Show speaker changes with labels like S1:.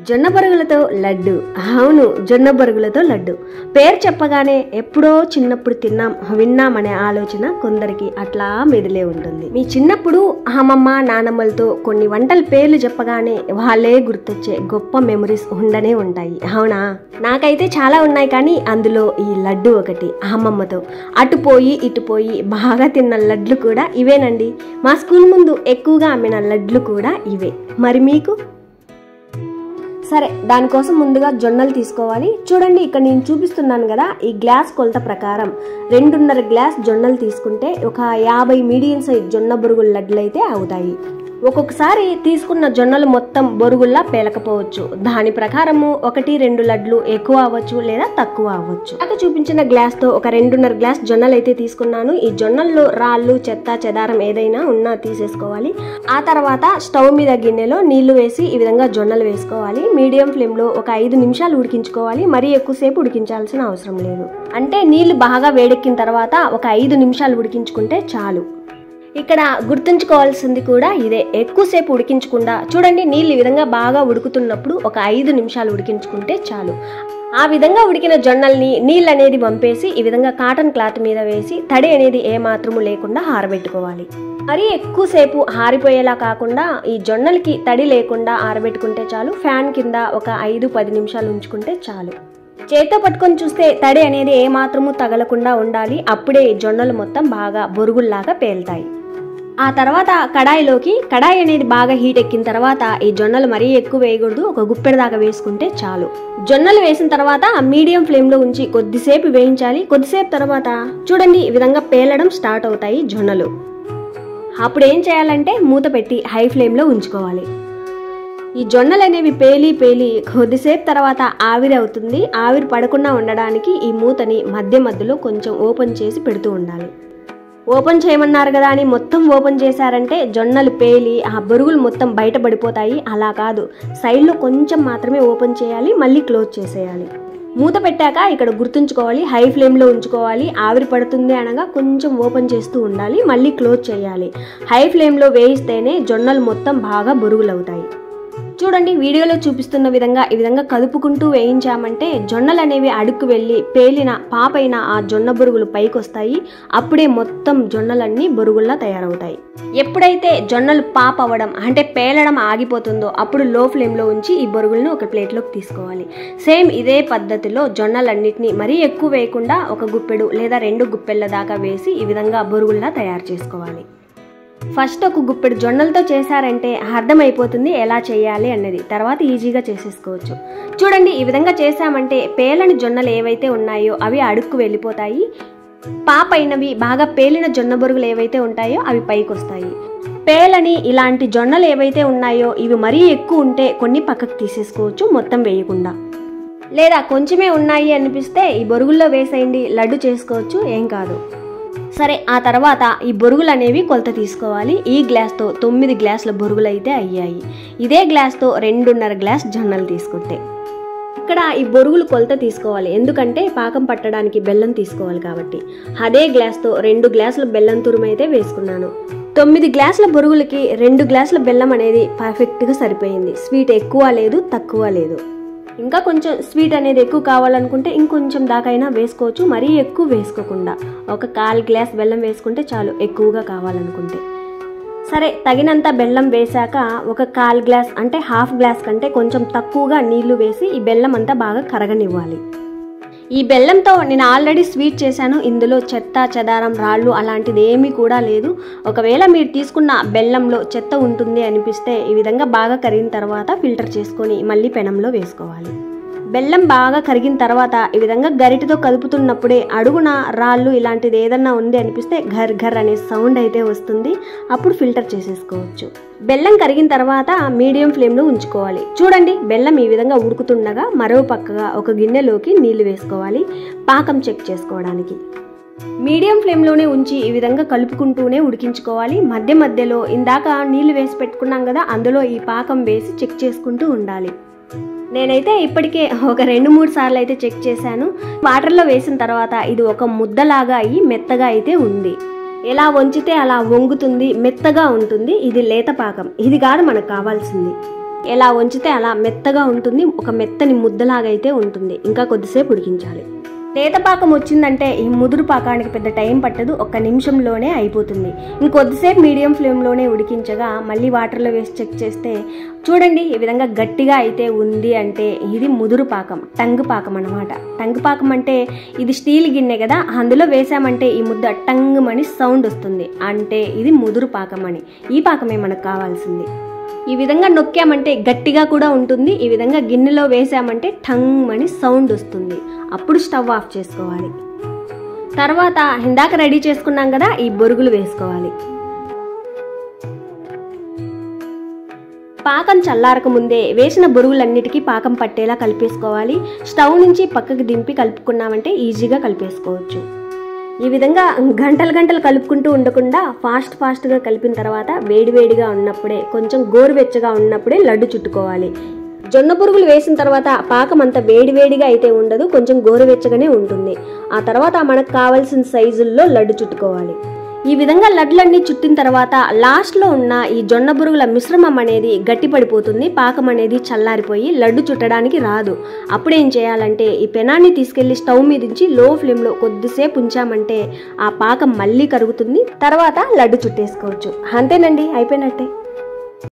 S1: జొన్న బరుగులతో లడ్డు. అవును, జొన్న బరుగులతో లడ్డు. పేరు చెప్పగానే ఎప్పుడో చిన్నప్పుడు విన్నామనే ఆలోచన కొందరికి అట్లా మెదిలే ఉంటుంది. మీ చిన్నప్పుడు అమ్మమ్మ నానమ్మలతో కొన్ని వంటల పేర్లు చెప్పగానే వాళ్ళే గుర్తొచ్చే గొప్ప మెమరీస్ ఉండనే ఉంటాయి. అవునా? నాకైతే చాలా ఉన్నాయి, కానీ అందులో ఈ లడ్డు ఒకటి. అమ్మమ్మతో అటుపోయి ఇటుపోయి బాగా తిన్న లడ్లు కూడా ఇవేనండి. మా స్కూల్ ముందు ఎక్కువగా అమ్మిన లడ్లు కూడా ఇవే. మరి మీకు? సరే, దానికోసం ముందుగా జొన్నలు తీసుకోవాలి. చూడండి, ఇక్కడ నేను చూపిస్తున్నాను కదా, ఈ గ్లాస్ కొలత ప్రకారం 2.5 గ్లాస్ జొన్నలు తీసుకుంటే ఒక 50 మీడియం సైజ్ జొన్న బొరుగుల లడ్లు అయితే అవుతాయి. ఒక్కొక్కసారి తీసుకున్న జొన్నలు మొత్తం బొరుగుల్లా పేలకపోవచ్చు. దాని ప్రకారము 1-2 లడ్లు ఎక్కువ అవ్వచ్చు లేదా తక్కువ అవ్వచ్చు. నాకు చూపించిన గ్లాస్ తో ఒక 2.5 గ్లాస్ జొన్నలు అయితే తీసుకున్నాను. ఈ జొన్నల్లో రాళ్ళు చెత్త చెదారం ఏదైనా ఉన్నా తీసేసుకోవాలి. ఆ తర్వాత స్టవ్ మీద గిన్నెలో నీళ్లు వేసి ఈ విధంగా జొన్నలు వేసుకోవాలి. మీడియం ఫ్లేమ్ లో ఒక 5 నిమిషాలు ఉడికించుకోవాలి. మరీ ఎక్కువసేపు ఉడికించాల్సిన అవసరం లేదు. అంటే నీళ్లు బాగా వేడెక్కిన తర్వాత ఒక 5 నిమిషాలు ఉడికించుకుంటే చాలు. ఇక్కడ గుర్తుంచుకోవాల్సింది కూడా ఇదే, ఎక్కువసేపు ఉడికించకుండా చూడండి, నీళ్ళు ఈ విధంగా బాగా ఉడుకుతున్నప్పుడు ఒక 5 నిమిషాలు ఉడికించుకుంటే చాలు. ఆ విధంగా ఉడికిన జొన్నల్ని నీళ్ళు అనేది వంపేసి ఈ విధంగా కాటన్ క్లాత్ మీద వేసి తడి అనేది ఏమాత్రము లేకుండా ఆరబెట్టుకోవాలి. మరీ ఎక్కువసేపు ఆరిపోయేలా కాకుండా ఈ జొన్నలకి తడి లేకుండా ఆరబెట్టుకుంటే చాలు. ఫ్యాన్ కింద ఒక 5-10 నిమిషాలు ఉంచుకుంటే చాలు. చేత్తో పట్టుకొని చూస్తే తడి అనేది ఏమాత్రము తగలకుండా ఉండాలి. అప్పుడే ఈ జొన్నలు మొత్తం బాగా బొరుగుల్లాగా పేలుతాయి. ఆ తర్వాత కడాయి అనేది బాగా హీట్ ఎక్కిన తర్వాత ఈ జొన్నలు మరీ ఎక్కువ వేయకూడదు, ఒక గుప్పెడు దాకా వేసుకుంటే చాలు. జొన్నలు వేసిన తర్వాత మీడియం ఫ్లేమ్ లో ఉంచి కొద్దిసేపు వేయించాలి. కొద్దిసేపు తర్వాత చూడండి, ఈ విధంగా పేలడం స్టార్ట్ అవుతాయి జొన్నలు. అప్పుడు ఏం చేయాలంటే మూత పెట్టి హై ఫ్లేమ్ లో ఉంచుకోవాలి. ఈ జొన్నలు అనేవి పేలి కొద్దిసేపు తర్వాత ఆవిరి అవుతుంది. ఆవిరి పడకుండా ఉండడానికి ఈ మూతని మధ్యలో కొంచెం ఓపెన్ చేసి పెడుతూ ఉండాలి. ఓపెన్ చేయమన్నారు కదా అని మొత్తం ఓపెన్ చేశారంటే జొన్నలు పేలి ఆ బొరుగులు మొత్తం బయట పడిపోతాయి. అలా కాదు, సైడ్లో కొంచెం మాత్రమే ఓపెన్ చేయాలి, మళ్ళీ క్లోజ్ చేసేయాలి. మూత పెట్టాక ఇక్కడ గుర్తుంచుకోవాలి, హై ఫ్లేమ్లో ఉంచుకోవాలి. ఆవిరి పడుతుంది అనగా కొంచెం ఓపెన్ చేస్తూ ఉండాలి, మళ్ళీ క్లోజ్ చేయాలి. హై ఫ్లేమ్లో వేయిస్తేనే జొన్నలు మొత్తం బాగా బొరుగులు అవుతాయి. చూడండి, వీడియోలో చూపిస్తున్న విధంగా ఈ విధంగా కలుపుకుంటూ వేయించామంటే జొన్నలు అనేవి అడుక్కు వెళ్ళి పేలిన పాపైన ఆ జొన్న బొరుగులు పైకి వస్తాయి. అప్పుడే మొత్తం జొన్నలన్నీ బొరుగుల్లా తయారవుతాయి. ఎప్పుడైతే జొన్నలు పాప అవ్వడం అంటే పేలడం ఆగిపోతుందో అప్పుడు లో ఫ్లేమ్లో ఉంచి ఈ బొరుగులను ఒక ప్లేట్లోకి తీసుకోవాలి. సేమ్ ఇదే పద్ధతిలో జొన్నలన్నిటిని మరీ ఎక్కువ వేయకుండా ఒక గుప్పెడు లేదా 2 గుప్పెళ్ళ దాకా వేసి ఈ విధంగా బొరుగుల్లా తయారు చేసుకోవాలి. ఫస్ట్ ఒక గుప్పెడు జొన్నలతో చేశారంటే అర్థమైపోతుంది ఎలా చేయాలి అన్నది. తర్వాత ఈజీగా చేసేసుకోవచ్చు. చూడండి, ఈ విధంగా చేశామంటే పేలని జొన్నలు ఏవైతే ఉన్నాయో అవి అడుక్కు వెళ్ళిపోతాయి. పాపైనవి బాగా పేలిన జొన్న బొరుగులు ఏవైతే ఉంటాయో అవి పైకి వస్తాయి. పేలని ఇలాంటి జొన్నలు ఏవైతే ఉన్నాయో ఇవి మరీ ఎక్కువ ఉంటే కొన్ని పక్కకు తీసేసుకోవచ్చు, మొత్తం వేయకుండా. లేదా కొంచెమే ఉన్నాయి అనిపిస్తే ఈ బొరుగుల్లో వేసేయండి, లడ్డు చేసుకోవచ్చు, ఏం కాదు. సరే, ఆ తర్వాత ఈ బొరుగులు అనేవి కొలత తీసుకోవాలి. ఈ గ్లాస్తో 9 గ్లాసుల బొరుగులు అయితే అయ్యాయి. ఇదే గ్లాస్తో 2.5 గ్లాస్ జొన్నలు తీసుకుంటే. ఇక్కడ ఈ బొరుగులు కొలత తీసుకోవాలి, ఎందుకంటే పాకం పట్టడానికి బెల్లం తీసుకోవాలి కాబట్టి. అదే గ్లాస్తో 2 గ్లాసుల బెల్లం తురుము అయితే వేసుకున్నాను. 9 గ్లాసుల బొరుగులకి 2 గ్లాసుల బెల్లం అనేది పర్ఫెక్ట్గా సరిపోయింది. స్వీట్ ఎక్కువ లేదు, తక్కువ లేదు. ఇంకా కొంచెం స్వీట్ అనేది ఎక్కువ కావాలనుకుంటే ఇంకొంచెం దాకైనా వేసుకోవచ్చు, మరీ ఎక్కువ వేసుకోకుండా ఒక 1/4 గ్లాస్ బెల్లం వేసుకుంటే చాలు, ఎక్కువగా కావాలనుకుంటే. సరే, తగినంత బెల్లం వేశాక ఒక 1/4 గ్లాస్ అంటే హాఫ్ గ్లాస్ కంటే కొంచెం తక్కువగా నీళ్లు వేసి ఈ బెల్లం అంతా బాగా కరగనివ్వాలి. ఈ బెల్లంతో నేను ఆల్రెడీ స్వీట్ చేశాను. ఇందులో చెత్త చెదారం రాళ్ళు అలాంటిది ఏమీ కూడా లేదు. ఒకవేళ మీరు తీసుకున్న బెల్లంలో చెత్త ఉంటుంది అనిపిస్తే ఈ విధంగా బాగా కరిగిన తర్వాత ఫిల్టర్ చేసుకొని మళ్ళీ పెనంలో వేసుకోవాలి. బెల్లం బాగా కరిగిన తర్వాత ఈ విధంగా గరిటెతో కదుపుతున్నప్పుడే అడుగున రాళ్ళు ఇలాంటిది ఏదన్నా ఉంది అనిపిస్తే ఘర్ ఘర్ అనే సౌండ్ అయితే వస్తుంది. అప్పుడు ఫిల్టర్ చేసేసుకోవచ్చు. బెల్లం కరిగిన తర్వాత మీడియం ఫ్లేమ్లో ఉంచుకోవాలి. చూడండి, బెల్లం ఈ విధంగా ఉడుకుతుండగా మరో పక్కగా ఒక గిన్నెలోకి నీళ్లు వేసుకోవాలి, పాకం చెక్ చేసుకోవడానికి. మీడియం ఫ్లేమ్లోనే ఉంచి ఈ విధంగా కలుపుకుంటూనే ఉడికించుకోవాలి. మధ్యలో ఇందాక నీళ్లు వేసి పెట్టుకున్నాం కదా, అందులో ఈ పాకం వేసి చెక్ చేసుకుంటూ ఉండాలి. నేనైతే ఇప్పటికే ఒక 2-3 సార్లు అయితే చెక్ చేశాను. వాటర్లో వేసిన తర్వాత ఇది ఒక ముద్దలాగా అయ్యి మెత్తగా అయితే ఉంది. ఎలా వంచితే అలా వంగుతుంది, మెత్తగా ఉంటుంది. ఇది లేత పాకం, ఇది కాదు మనకు కావాల్సింది. ఎలా వంచితే అలా మెత్తగా ఉంటుంది, ఒక మెత్తని ముద్దలాగా అయితే ఉంటుంది. ఇంకా కొద్దిసేపు ఉడికించాలి. లేత పాకం వచ్చిందంటే ఈ ముదురు పాకానికి పెద్ద టైం పట్టదు, 1 నిమిషంలోనే అయిపోతుంది. ఇంకొద్దిసేపు మీడియం ఫ్లేమ్లోనే ఉడికించగా మళ్ళీ వాటర్లో వేసి చెక్ చేస్తే చూడండి ఈ విధంగా గట్టిగా అయితే ఉంది అంటే ఇది ముదురు పాకం, టంగ్ పాకం అనమాట. టంగ్ పాకం అంటే ఇది స్టీల్ గిన్నె కదా, అందులో వేసామంటే ఈ ముద్ద టంగ్ అని సౌండ్ వస్తుంది, అంటే ఇది ముదురు పాకం అని. ఈ పాకమే మనకు కావాల్సింది. ఈ విధంగా నొక్కామంటే గట్టిగా కూడా ఉంటుంది, ఈ విధంగా గిన్నెలో వేసామంటే టంగ్ అని సౌండ్ వస్తుంది. అప్పుడు స్టవ్ ఆఫ్ చేసుకోవాలి. తర్వాత ఇందాక రెడీ చేసుకున్నాం కదా ఈ బొరుగులు వేసుకోవాలి. పాకం చల్లారక ముందే వేసిన బొరుగులన్నిటికీ పాకం పట్టేలా కలిపేసుకోవాలి. స్టవ్ నుంచి పక్కకి దింపి కలుపుకున్నామంటే ఈజీగా కలిపేసుకోవచ్చు. ఈ విధంగా గంటలు కలుపుకుంటూ ఉండకుండా ఫాస్ట్గా కలిపిన తర్వాత వేడివేడిగా ఉన్నప్పుడే, కొంచెం గోరువెచ్చగా ఉన్నప్పుడే లడ్డు చుట్టుకోవాలి. జొన్న బొరుగులు వేసిన తర్వాత పాకం అంత వేడివేడిగా అయితే ఉండదు, కొంచెం గోరువెచ్చగానే ఉంటుంది. ఆ తర్వాత మనకు కావాల్సిన సైజుల్లో లడ్డు చుట్టుకోవాలి. ఈ విధంగా లడ్లన్నీ చుట్టిన తర్వాత లాస్ట్లో ఉన్న ఈ జొన్న బొరుగుల మిశ్రమం అనేది గట్టిపడిపోతుంది, పాకం అనేది చల్లారిపోయి లడ్డు చుట్టడానికి రాదు. అప్పుడేం చేయాలంటే ఈ పెనాన్ని తీసుకెళ్లి స్టవ్ మీద నుంచి లో ఫ్లేమ్లో కొద్దిసేపు ఉంచామంటే ఆ పాకం మళ్ళీ కరుగుతుంది, తర్వాత లడ్డు చుట్టేసుకోవచ్చు. అంతేనండి, అయిపోయినట్టే.